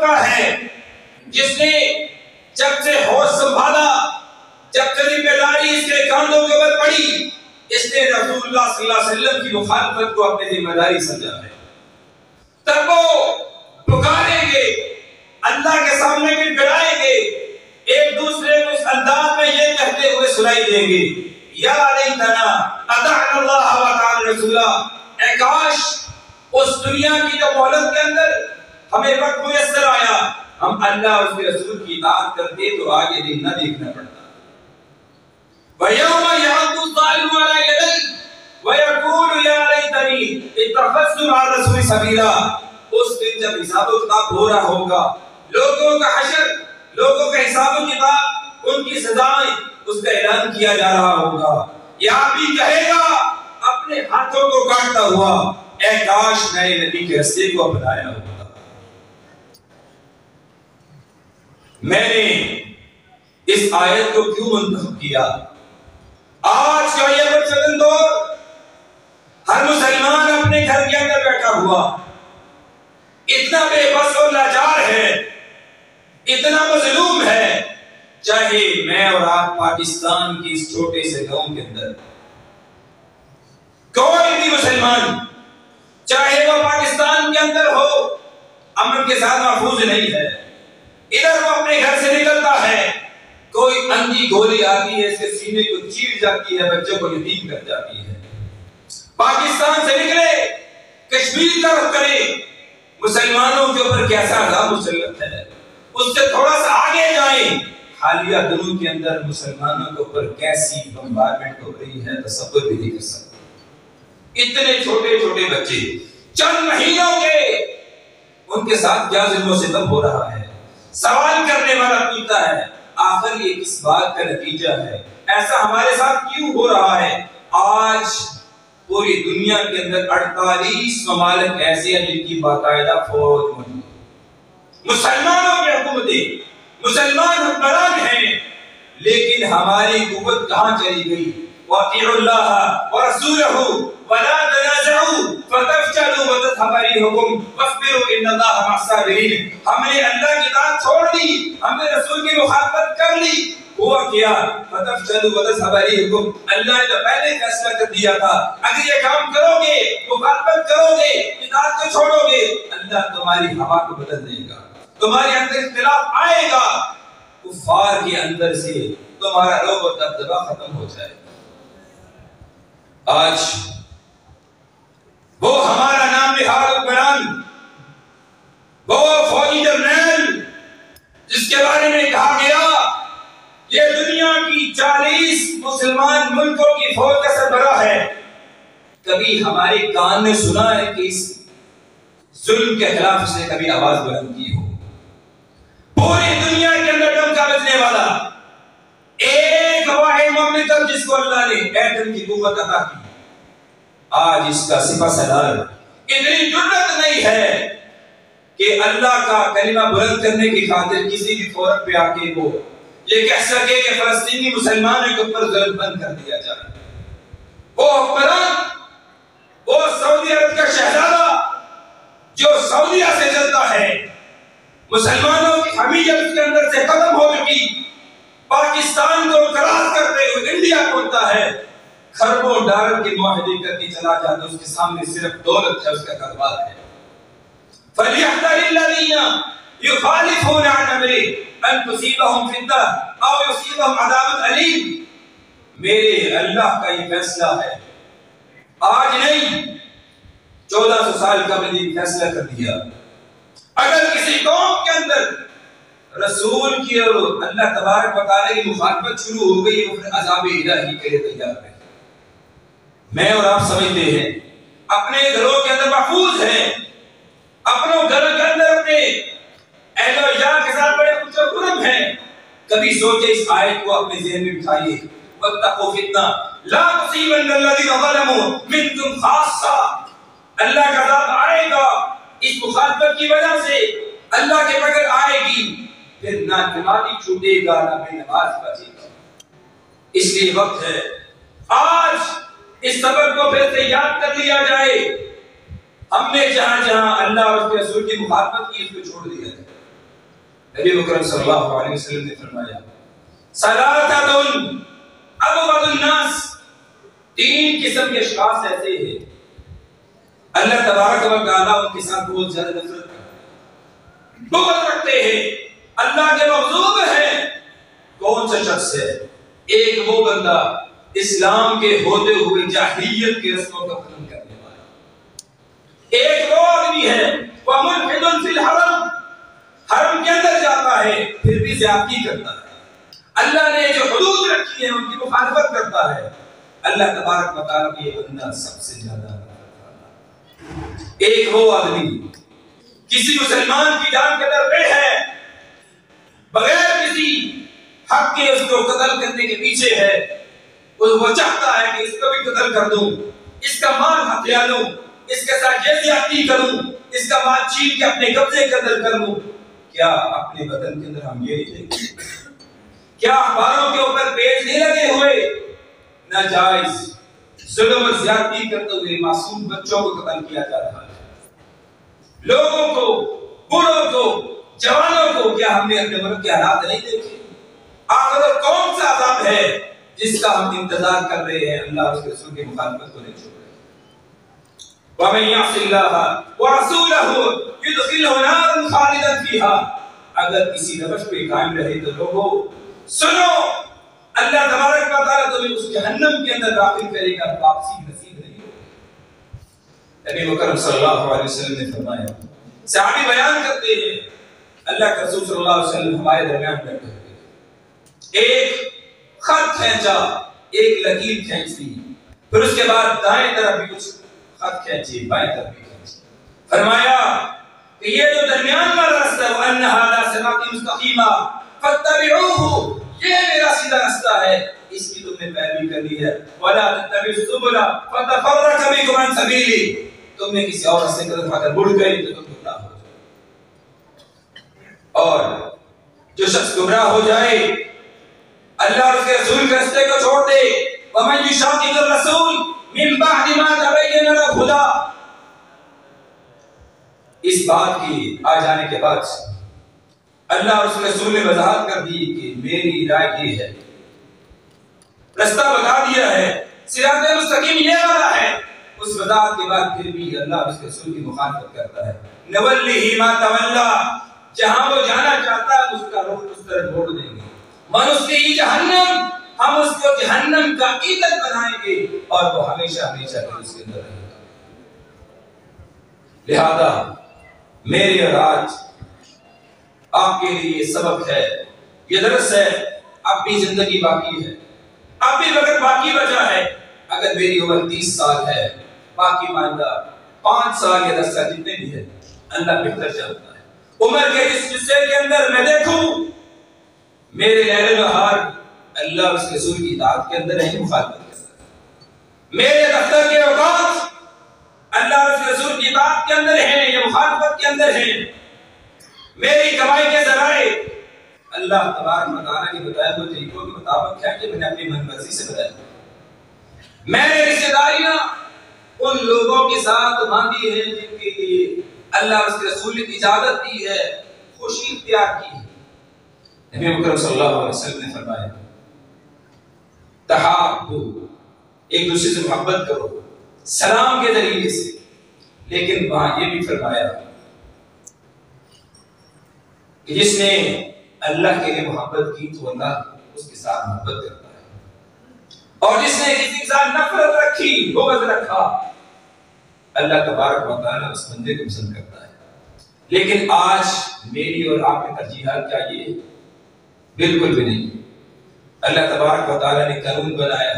کا ہے جس نے جب سے ہوش سنبھالا، جب سے ذمہ داری اس کے کاندھوں کے اوپر پڑی، اس نے رسول اللہ صلی اللہ علیہ وسلم کی مخالفت کو اپنی ذمہ داری سمجھا ہے۔ تب وہ پکاریں گے، اللہ کے سامنے بھی گڑائیں گے، ایک دوسرے کو اس انداز میں یہ کہتے ہوئے سنائی دیں گے، یا لیتنا اطعنا اللہ واطعنا رسولا، اے کاش اس دنیا کی جو مہلت کے اندر ہمیں وقت میسر آیا ہم اللہ اور اس کے رسول کی اطاعت کرتے تو آگے دن نہ دیکھنا پڑتا۔ وَيَوْمَ يَعَضُّ الظَّالِمُ عَلَىٰ يَدَيْهِ وَيَقُولُ يَا لَيْتَنِي اتَّخَذْتُ مَعَ الرَّسُولِ سَبِيلًا، اس دن جب حساب و کتاب ہو رہا ہوگا، لوگوں کا حشر، لوگوں کا حساب و کتاب، ان کی سزائیں، اس کا اعلان کیا جا رہا ہوگا، یا بھی کہے گا اپنے ہاتھوں کو کاٹتا ہوا، اے کاش میں نے نبی کے رستے کو اپنایا ہوتا۔ میں نے اس آیت کو کیوں منتخب کیا؟ آج کا یہ بدسدن دور، ہر مسلمان اپنے گھر کے اندر بیٹھا ہوا اتنا بے بس اور لاچار ہے، اتنا مظلوم ہے، چاہے میں اور آپ پاکستان کی اس چھوٹے سے گاؤں کے اندر کوئی بھی مسلمان، چاہے وہ پاکستان کے اندر ہو، امن کے ساتھ محفوظ نہیں ہے۔ ادھر وہ اپنے گھر سے نکلتا ہے، کوئی اندھی گولی آتی ہے، اس کے سینے کو چیر جاتی ہے، بچوں کو یتیم کر جاتی ہے۔ پاکستان سے نکلے، کشمیر کا رخ کرے، مسلمانوں کے اوپر کیسا عذاب مسلط ہے، اس سے تھوڑا سا آگے جائیں، حالیہ دنوں کے اندر مسلمانوں کے اوپر کیسی بمبارمنٹ ہو رہی ہے تصور بھی نہیں کر سکتے۔ اتنے چھوٹے چھوٹے بچے، چند مہینوں کے، ان کے ساتھ کیا ظلم و ستم ہو رہا ہے۔ سوال کرنے والا پوچھتا ہے آخر یہ کس بات کا نتیجہ ہے، ایسا ہمارے ساتھ کیوں ہو رہا ہے؟ آج پوری دنیا کے اندر 48 ممالک ایسے ہیں جن کی باقاعدہ فوج موجود ہے، مسلمانوں کی حکومتیں، مسلمان حکمران ہیں، لیکن ہماری قوت کہاں چلی گئی؟ وَأَطِيعُوا اللَّهَ وَرَسُولَهُ وَلَا تَنَازَعُوا فَتَفْشَلُوا وَتَذْهَبَ رِيحُكُمْ وَاصْبِرُوا إِنَّ اللَّهَ مَعَ الصَّابِرِينَ۔ ہم نے اللہ کی اطاعت چھوڑ دی، ہم نے رسول کی مخالفت کر لی، ہوا کیا؟ فَتَفْشَلُوا وَتَذْهَبَ رِيحُكُمْ، اللہ نے تو پہلے فیصلہ کر دیا تھا اگر یہ کام کرو گے، مخالفت کرو گے، اطاعت کو چھوڑو گے، اللہ تمہاری ہوا کو بدل دے گا، تمہارے اندر اختلاف آئے گا، کفار کے اندر سے تمہارا رعب و دبدبہ ختم ہو جائے گا۔ آج وہ ہمارا نام نہاد حکمران، وہ فوجی جرنیل جس کے بارے میں کہا گیا یہ دنیا کی 40 مسلمان ملکوں کی فوج کا سربراہ ہے، کبھی ہمارے کان نے سنا ہے کہ اس ظلم کے خلاف اس نے کبھی آواز بلند کی ہو؟ پوری دنیا کے اندر ڈنکا بجنے والا ایک واحد مملکت جس کو اللہ نے ایٹم کی قوت عطا کی، آج اس کا سپہ سالار اتنی جرأت نہیں ہے کہ اللہ کا کلمہ بلند کرنے کی خاطر کسی بھی فورم پہ آ کے وہ یہ کہہ سکے کہ فلسطینی مسلمانوں کے اوپر ظلم بند کر دیا جائے۔ وہ حکمران، وہ سعودی عرب کا شہزادہ جو سعودیہ سے چلتا ہے، مسلمانوں کی حمیت اس کے اندر سے ختم ہو چکی، پاکستان کو قرار کرتے ہوئے انڈیا بولتا ہے، خربوں ڈالر کے معاہدے کر کے چلا جاتا، اس کے سامنے صرف دولت ہے، اس کا کاروبار ہے۔ فَلْيَحْذَرِ الَّذِينَ يُخَالِفُونَ عَنْ أَمْرِهِ أَن تُصِيبَهُمْ فِتْنَةٌ أَوْ يُصِيبَهُمْ عَذَابٌ أَلِيمٌ۔ میرے اللہ کا یہ فیصلہ ہے، آج نہیں 1400 سال قبل یہ فیصلہ کر دیا، اگر کسی قوم کے اندر رسول کی اور اللہ تبارک و تعالی کی مخالفت شروع ہو گئی، وہ پھر عذاب الہی کے لیے تیار ہے۔ میں اور آپ سمجھتے ہیں اپنے گھروں کے اندر محفوظ ہیں، اپنوں گھروں کے اندر اپنے اہل و عیال کے ساتھ بڑے خوش و خرم ہیں، کبھی سوچے اس آیت کو اپنے ذہن میں بٹھائیے، وَاتَّقُوا فِتْنَةً لَا تُصِيبَنَّ الَّذِينَ ظَلَمُوا مِنكُمْ خَاصَّةً۔ اللہ کا عذاب آئے گا، اس مخالفت کی وجہ سے اللہ کے پکڑ آئے گی، پھر نہ نمازی چھوٹے گا نہ بے نماز بچے گا۔ اس لیے وقت ہے آج اس سبق کو پھر سے یاد کر لیا جائے، ہم نے جہاں جہاں اللہ اور اس کے رسول کی مخالفت کی اس کو چھوڑ دیا جائے۔ نبی اکرم صلی اللہ علیہ وسلم نے فرمایا ثلاثۃ ابغض الناس، تین قسم کے اشخاص ایسے ہیں اللہ تبارک و تعالیٰ ان کے ساتھ بہت زیادہ نفرت کرتے ہیں، بغض رکھتے ہیں، اللہ کے مغضوب ہیں۔ کون سا شخص ہے؟ ایک وہ بندہ اسلام کے ہوتے ہوئے جاہلیت کی رسموں کا ختم کرنے والا، ایک وہ آدمی ہے وَمُلْحِدٌ فِي الْحَرَمِ، حرم کے اندر جاتا ہے پھر بھی زیادتی کرتا ہے، اللہ نے جو حدود رکھی ہیں ان کی مخالفت کرتا ہے۔ اللہ تبارک و تعالیٰ کی یہ بندہ سب سے زیادہ ایک وہ آدمی کسی مسلمان کی جان کے اندر بے ہے، بغیر کسی حق کے اس کو قتل کرنے کے پیچھے ہے، وہ چاہتا ہے کہ اس کو بھی قتل کر دوں، اس کا مال ہتھیا لوں، اس کے ساتھ یہ زیادتی کروں، اس کا مال چھین کے اپنے قبضے کے اندر کر لوں۔ کیا اپنے وطن کے اندر ہم یہ نہیں دیکھتے؟ کیا اخباروں کے اوپر پیج نہیں لگے ہوئے ناجائز ظلم اور زیادتی کرتے ہوئے معصوم بچوں کو قتل کیا جا رہا ہے، لوگوں کو، بوڑھوں کو، جوانوں کو؟ کیا ہم نے اپنے ملک کے حالات نہیں دیکھے؟ آخر کون سا عذاب ہے جس کا ہم انتظار کر رہے ہیں؟ اللہ اور اس کے رسول کی مخالفت کو نہیں چھوڑ رہے۔ وَمَن يَعْصِ اللَّهَ وَرَسُولَهُ يُدْخِلْهُ نَارًا خَالِدًا فِيهَا، اگر کسی روش پہ قائم رہے تو لوگوں سنو، اللہ تبارک و تعالیٰ تمہیں اس جہنم کے اندر داخل کرے گا، واپسی نصیب نہیں ہوگی۔ نبی مکرم صلی اللہ علیہ وسلم نے فرمایا، صحابی بیان کرتے ہیں اللہ کے رسول صلی اللہ علیہ وسلم ہمارے درمیان بیٹھے ہوئے، ایک خط کھینچا، ایک لکیر کھینچ لی، پھر اس کے بعد دائیں طرف بھی کچھ خط کھینچی، بائیں طرف بھی کھینچی، فرمایا کہ یہ جو درمیان والا راستہ ہے وَأَنَّ هَذَا صِرَاطِي مُسْتَقِيمًا فَاتَّبِعُوهُ، یہ میرا سیدھا راستہ ہے، اس کی تم نے پیروی کرنی ہے، وَلَا تَتَّبِعُوا السُّبُلَ فَتَفَرَّقَ بِكُمْ عَنْ سَبِيلِهِ، تم نے کسی اور راستے کی طرف اگر مڑ گئے تو تم گمراہ ہو جائے۔ اور جو شخص گمراہ ہو جائے، اللہ اور اس کے رسول کے راستے کو چھوڑ دے، وَمَن يُشَاقِقِ الرَّسُولَ مِن بَعْدِ مَا تَبَيَّنَ لَهُ الْهُدَىٰ، اس بات کی آ جانے کے بعد اللہ اور اس کے رسول نے وضاحت کر دی کہ میری رائے یہ ہے، رستہ بتا دیا ہے، صراط مستقیم یہ والا ہے، اس وضاحت کے بعد پھر بھی اللہ اور اس کے رسول کی مخالفت کرتا ہے۔ نَوَلِّهِ مَا تَوَلَّىٰ، جہاں وہ جانا چاہتا ہے اس کا رخ اس طرح موڑ دیں گے، وَنُصْلِهِ جَهَنَّمَ، ہم اس کو جہنم کا ایندھن بنائیں گے اور وہ ہمیشہ ہمیشہ کے اس کے اندر رہے گا۔ لہذا میرے اور آج آپ کے لیے یہ سبق ہے، یہ درس ہے، اب بھی زندگی باقی ہے، اب بھی وقت باقی بچا ہے۔ اگر میری عمر 30 سال ہے، باقی ماندہ 5 سال یا 10 سال جتنے بھی ہے، اللہ بہتر جانتا ہے۔ عمر کے جس حصے کے اندر میں دیکھوں میرے لیل نہار اللہ اور اس کے رسول کی اطاعت کے اندر ہے، مخالفت کے اندر، میرے دفتر کے اوقات اللہ اور اس کے رسول کی اطاعت کے اندر ہیں یا مخالفت کے اندر ہیں، میری کمائی کے ذرائع اللہ تبارک و تعالیٰ کے بتائے ہوئے طریقوں کے مطابق ہے کہ میں نے اپنی من مرضی سے بتایا، میں نے رشتہ داریاں ان لوگوں کے ساتھ باندھی ہیں جن کے لیے اللہ اور اس کے رسول نے اجازت دی ہے، خوشی اختیار کی ہے۔ نبی مکرم صلی اللہ علیہ وسلم نے فرمایا تحابوا، ایک دوسرے سے محبت کرو سلام کے ذریعے سے، لیکن وہاں یہ بھی فرمایا کہ جس نے اللہ کے لیے محبت کی تو اللہ اس کے ساتھ محبت کرتا ہے، اور جس نے کسی کے ساتھ نفرت رکھی، بغض رکھا، اللہ تبارک و تعالیٰ اس بندے کو پسند کرتا ہے۔ لیکن آج میری اور آپ کی ترجیحات کیا یہ ہے؟ بالکل بھی نہیں۔ اللہ تبارک و تعالیٰ نے قانون بنایا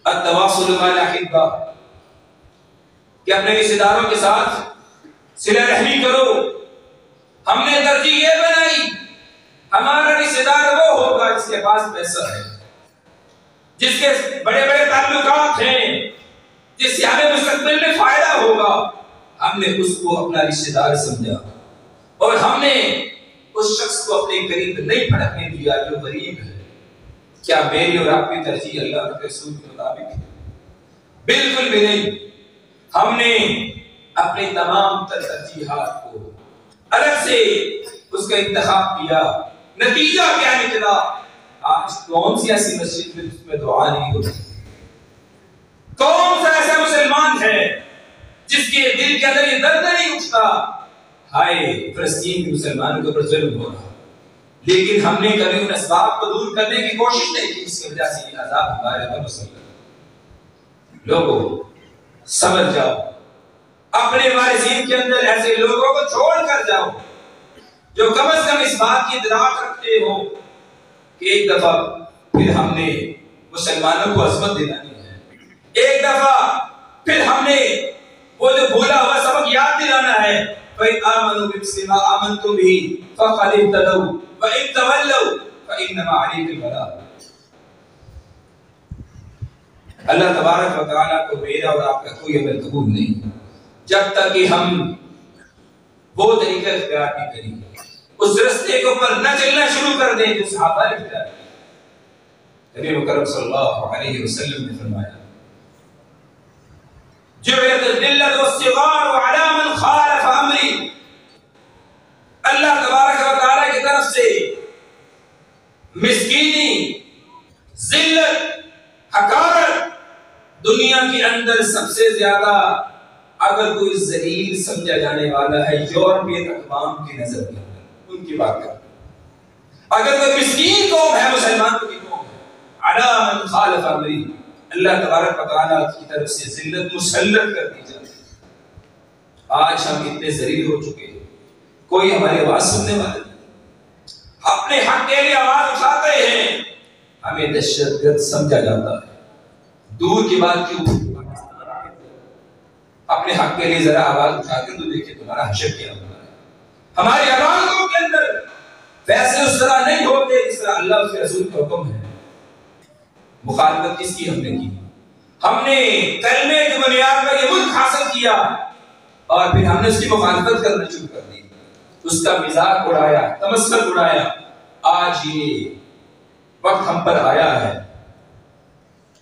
التواصل مع الاحبہ، کہ اپنے رشتہ داروں کے ساتھ صلہ رحمی کرو۔ ہم نے ترجیح یہ بنائی ہمارا رشتہ دار وہ ہوگا جس کے پاس پیسہ ہے، جس کے بڑے بڑے تعلقات ہیں، جس سے ہمیں مستقبل میں فائدہ ہوگا، ہم نے اس کو اپنا رشتہ دار سمجھا، اور ہم نے اس شخص کو اپنے قریب نہیں پھٹکنے دیا جو غریب ہے۔ کیا میری اور آپ کی ترجیح اللہ کے رسول کے مطابق ہے؟ بالکل بھی نہیں۔ ہم نے اپنی تمام ترجیحات کو الگ سے اس کا انتخاب کیا، نتیجہ کیا نکلا؟ آج کون سی ایسی مسجد میں جس میں دعا نہیں ہوتی؟ کون سا ایسا مسلمان ہے جس کے دل کے اندر یہ درد نہیں اٹھتا ہائے فلسطین کے مسلمانوں کے اوپر ظلم ہو رہا؟ لیکن ہم نے کبھی ان اسباب کو دور کرنے کی کوشش نہیں کی جس کی وجہ سے یہ عذاب ہمارے اوپر مسلط ہے۔ لوگوں سمجھ جاؤ، اپنے وارثین کے اندر ایسے لوگوں کو چھوڑ کر جاؤ جو کم از کم اس بات کی ادراک رکھتے ہو کہ ایک دفعہ پھر ہم نے مسلمانوں کو عظمت دلانی ہے، ایک دفعہ پھر ہم نے وہ جو بھولا ہوا سبق یاد دلانا ہے۔ فَإِنْ آمَنُوا بِمِثْلِ مَا آمَنْتُم بِهِ فَقَدِ اهْتَدَوْا وَإِنْ تَوَلَّوْا فَإِنَّمَا عَلَيْكَ الْبَلَاغُ۔ اللہ تبارک و تعالیٰ کو میرا اور آپ کا کوئی عمل قبول نہیں جب تک کہ ہم وہ طریقہ اختیار نہیں کریں، اس رستے کے اوپر نہ چلنا شروع کر دیں جو صحابہ نے اختیار کیا۔ نبی مکرم صلی اللہ علیہ وسلم نے فرمایا جعلت الذلة والصغار على من خالف امری۔ اللہ تبارک و تعالیٰ کی طرف سے مسکینی، ذلت، حقارت دنیا کے اندر سب سے زیادہ اگر کوئی ذلیل سمجھا جانے والا ہے یورپین اقوام کی نظر کے اندر، ان کی بات کر اگر کوئی مسکین قوم ہے مسلمانوں کی قوم ہے علی من خالف امری، اللہ تبارک و تعالیٰ کی طرف سے ذلت مسلط کر دی جاتی ہے۔ آج ہم اتنے ذلیل ہو چکے ہیں، کوئی ہماری آواز سننے والا نہیں، اپنے حق کے لیے آواز اٹھاتے ہیں ہمیں دہشت گرد سمجھا جاتا ہے۔ دور کی بات کیوں، اپنے حق کے لیے ذرا آواز اٹھا کے تو دیکھیں تمہارا حشر کیا ہوتا ہے۔ ہماری عدالتوں کے اندر فیصلے اس طرح نہیں ہوتے جس طرح اللہ اس کے رسول کا حکم ہے۔ مخالفت کس کی ہم نے کی؟ ہم نے کلمے کی بنیاد پر یہ ملک حاصل کیا اور پھر ہم نے اس کی مخالفت کرنا شروع کر دی، اس کا مذاق اڑایا، تمسخر اڑایا۔ آج یہ وقت ہم پر آیا ہے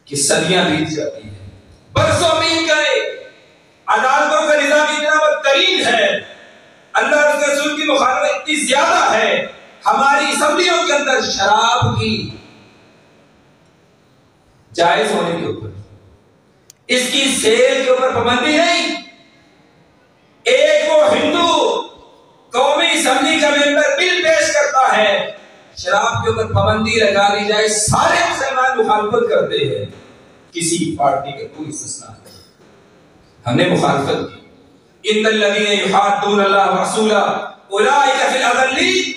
کہ صدیاں بیت جاتی ہیں، برسوں بیت گئے، عدالتوں کا نظام اتنا بدترین ہے، اللہ اور اس کے رسول کی مخالفت اتنی زیادہ ہے، ہماری اسمبلیوں کے اندر شراب کی جائز ہونے کے اوپر، اس کی سیل کے اوپر پابندی نہیں۔ ایک وہ ہندو قومی اسمبلی کا ممبر بل پیش کرتا ہے شراب کے اوپر پابندی لگا دی جائے، سارے مسلمان مخالفت کرتے ہیں، کسی پارٹی کا کوئی استثناء نہیں۔ ہم نے مخالفت کی۔ ان الذين يحادون الله ورسوله اولئك في الاذلين،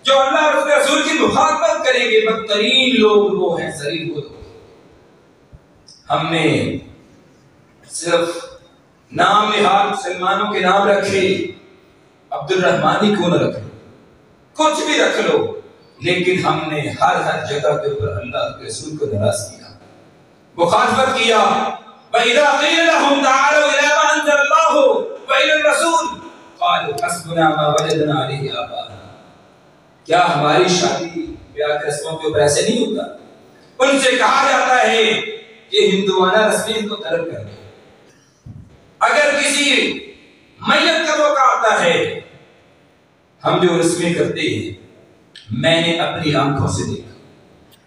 جو اللہ اور اس کے رسول کی مخالفت کریں گے بدترین لوگ وہ ہیں ذلیل لوگ۔ ہم نے صرف نام نہاد مسلمانوں کے نام رکھے، عبد الرحمانی کیوں نہ رکھ لو، کچھ بھی رکھ لو، لیکن ہم نے ہر جگہ کے اوپر اللہ کے رسول کو ناراض کیا، مخالفت کیا۔ وَإِذَا قِيلَ لَهُمْ تَعَالَوْا إِلَىٰ مَا أَنزَلَ اللَّهُ وَإِلَى الرَّسُولِ قَالُوا حَسْبُنَا مَا وَجَدْنَا عَلَيْهِ آبَاءَنَا۔ کیا ہماری شادی بیاہ کے رسموں کے اوپر ایسے نہیں ہوتا؟ ان سے کہا جاتا ہے کہ ہندوانہ رسمیں کو ترک کر دو۔ اگر کسی میت کا موقع آتا ہے، ہم جو رسمیں کرتے ہیں، میں نے اپنی آنکھوں سے دیکھا،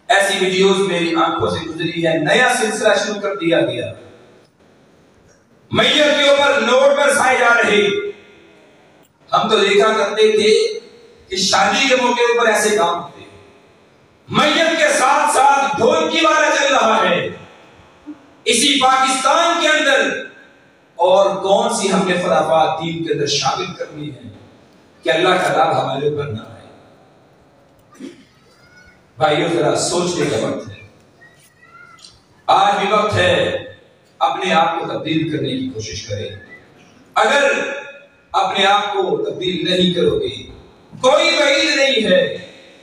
ایسی ویڈیوز میری آنکھوں سے گزری ہے، نیا سلسلہ شروع کر دیا گیا، میت کے اوپر نوٹ برسائے جا رہے۔ ہم تو دیکھا کرتے تھے کہ شادی کے موقع پر ایسے کام ہوتے، میت کے ساتھ ساتھ ڈھول کی بارہ چل رہا ہے اسی پاکستان کے اندر، اور کون سی ہم نے خرافات دین کے اندر شامل کرنی ہے کہ اللہ کا عذاب ہمارے اوپر نہ آئے۔ بھائیو ذرا سوچنے کا وقت ہے، آج بھی وقت ہے اپنے آپ کو تبدیل کرنے کی کوشش کریں۔ اگر اپنے آپ کو تبدیل نہیں کرو گے کوئی بعید نہیں ہے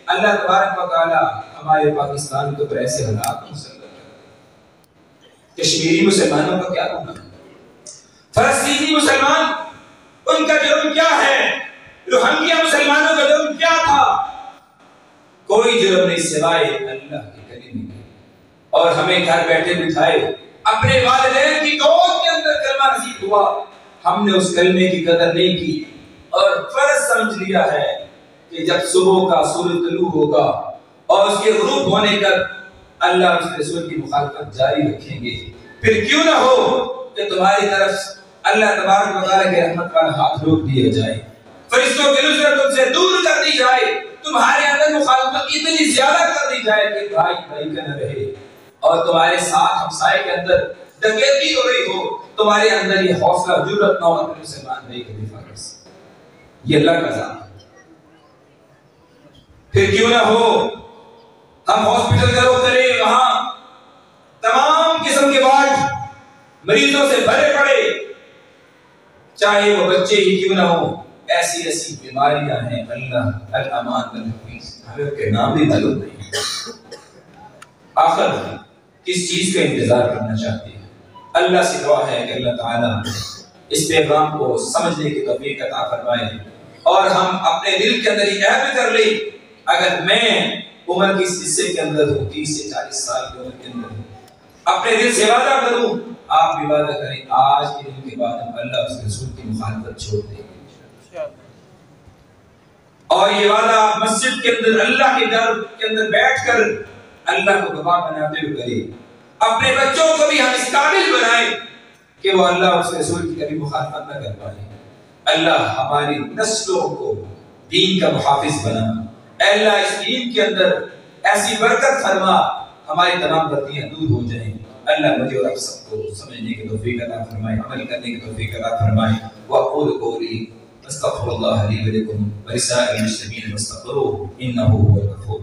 اللہ تبارک و تعالی ہمارے پاکستان کے اوپر ایسے حالات مسلط کریں۔ کشمیری مسلمانوں کا کیا ہونا ہے؟ فلسطینی مسلمان ان کا جرم کیا ہے؟ روہنگیا مسلمانوں کا جرم کیا تھا؟ کوئی جرم نہیں سوائے اللہ کے کلمے کے، اور ہمیں گھر بیٹھے بٹھائے اپنے والدین کی گود کے اندر کلمہ نصیب ہوا، ہم نے اس کلمے کی قدر نہیں کی اور فرض سمجھ لیا ہے کہ جب صبح کا سورج طلوع ہوگا اور اس کے غروب ہونے کا اللہ اور اس کے رسول کی مخالفت جاری رکھیں گے، پھر کیوں نہ ہو کہ تمہاری طرف اللہ تبارک و تعالیٰ کے رحمت والا ہاتھ روک دیا جائے، فرشتوں کی نصرت تم سے دور کر دی جائے، تمہارے اندر مخالفت اتنی زیادہ کر دی جائے کہ بھائی بھائی کا نہ رہے، اور تمہارے ساتھ ہمسائے کے اندر ڈکیتی ہو رہی ہو، تمہارے اندر یہ حوصلہ جرأت نہ ہو اپنے مسلمان بھائی کے دفاع کر سکے۔ یہ اللہ کا ذات ہے۔ پھر کیوں نہ ہو ہم ہاسپٹل کا رخ کریں، وہاں تمام قسم کے وارڈ مریضوں سے بھرے پڑے، چاہے وہ بچے ہی کیوں نہ ہو، ایسی ایسی بیماریاں ہیں، اللہ الامان والحفیظ، ہمیں ان کے نام بھی معلوم نہیں۔ آخر کس چیز کا انتظار کرنا چاہتے ہیں؟ اللہ سے دعا ہے کہ اللہ تعالیٰ اس پیغام کو سمجھنے کی توفیق عطا فرمائے، اور ہم اپنے دل کے اندر یہ عہد کر لیں، اگر میں عمر کی اس حصے کے اندر ہوں، 30 سے 40 سال کی عمر کے اندر ہوں، اپنے دل سے وعدہ کروں، آپ بھی وعدہ کریں، آج کے دن کے بعد ہم اللہ اس کے رسول کی مخالفت چھوڑ دیں گے، اور یہ وعدہ مسجد کے اندر اللہ کے گھر کے اندر بیٹھ کر اللہ کو گواہ بناتے ہوئے کریں، اپنے بچوں کو بھی ہم اس قابل بنائیں کہ وہ اللہ اور اس کے رسول کی کبھی مخالفت نہ کر پائیں۔ اللہ ہماری نسلوں کو دین کا محافظ بنا، اے اللہ اس دین کے اندر ایسی برکت فرما، ہماری تمام غلطیاں دور ہو جائیں۔ اللہ مجھے اور آپ سب کو سمجھنے کی توفیق عطا فرمائے، عمل کرنے کی توفیق عطا فرمائے۔ وأقول قولي استغفر الله لي ولكم ولسائر المسلمين فاستغفروه إنه هو الغفور